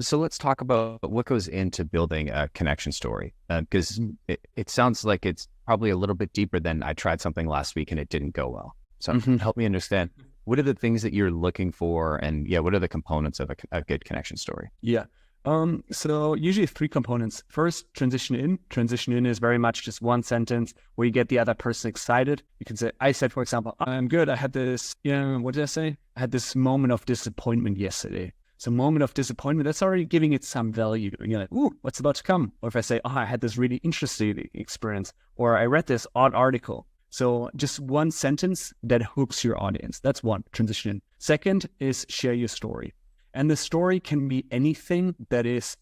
So let's talk about what goes into building a connection story, because it sounds like it's probably a little bit deeper than I tried something last week and it didn't go well. So Mhm. help me understand, what are the things that you're looking for, and yeah, what are the components of a good connection story? Yeah. So usually three components. First, transition in. Transition in is very much just one sentence where you get the other person excited. You can say, I said, for example, I'm good. I had this, what did I say? I had this moment of disappointment yesterday. So moment of disappointment, that's already giving it some value. And you're like, ooh, what's about to come? Or if I say, oh, I had this really interesting experience, or I read this odd article. So just one sentence that hooks your audience. That's one, transition in. Second is share your story. And the story can be anything that is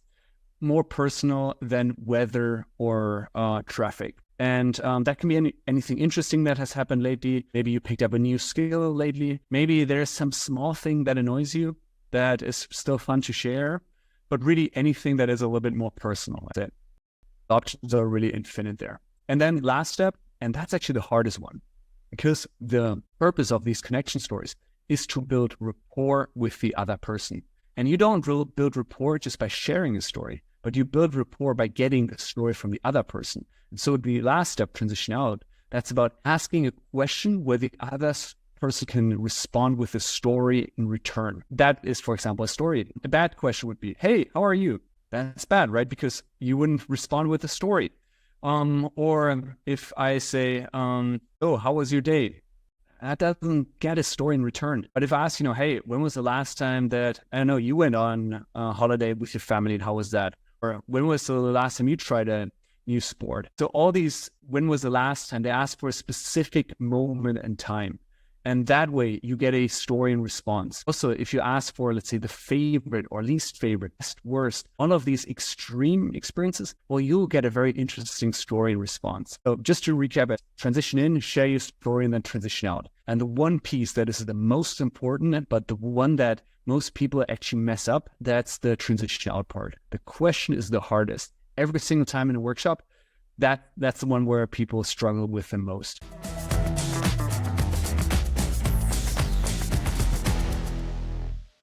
more personal than weather or traffic. And that can be anything interesting that has happened lately. Maybe you picked up a new skill lately. Maybe there's some small thing that annoys you that is still fun to share, but really anything that is a little bit more personal. That's it. The options are really infinite there. And then last step, and that's actually the hardest one, because the purpose of these connection stories is to build rapport with the other person. And you don't build rapport just by sharing a story, but you build rapport by getting the story from the other person. And so the last step, transition out, that's about asking a question where the other person can respond with a story in return. That is, for example, a story. A bad question would be, hey, how are you? That's bad, right? Because you wouldn't respond with a story. Or if I say, oh, how was your day? That doesn't get a story in return. But if I ask, hey, when was the last time that, I don't know, you went on a holiday with your family and how was that? Or when was the last time you tried a new sport? So all these, when was the last time, they ask for a specific moment and time. And that way you get a story in response. Also, if you ask for, let's say, the favorite or least favorite, best, worst, all of these extreme experiences, well, you'll get a very interesting story in response. So just to recap it, transition in, share your story, and then transition out. And the one piece that is the most important, but the one that most people actually mess up, that's the transition out part. The question is the hardest. Every single time in a workshop, that's the one where people struggle with the most.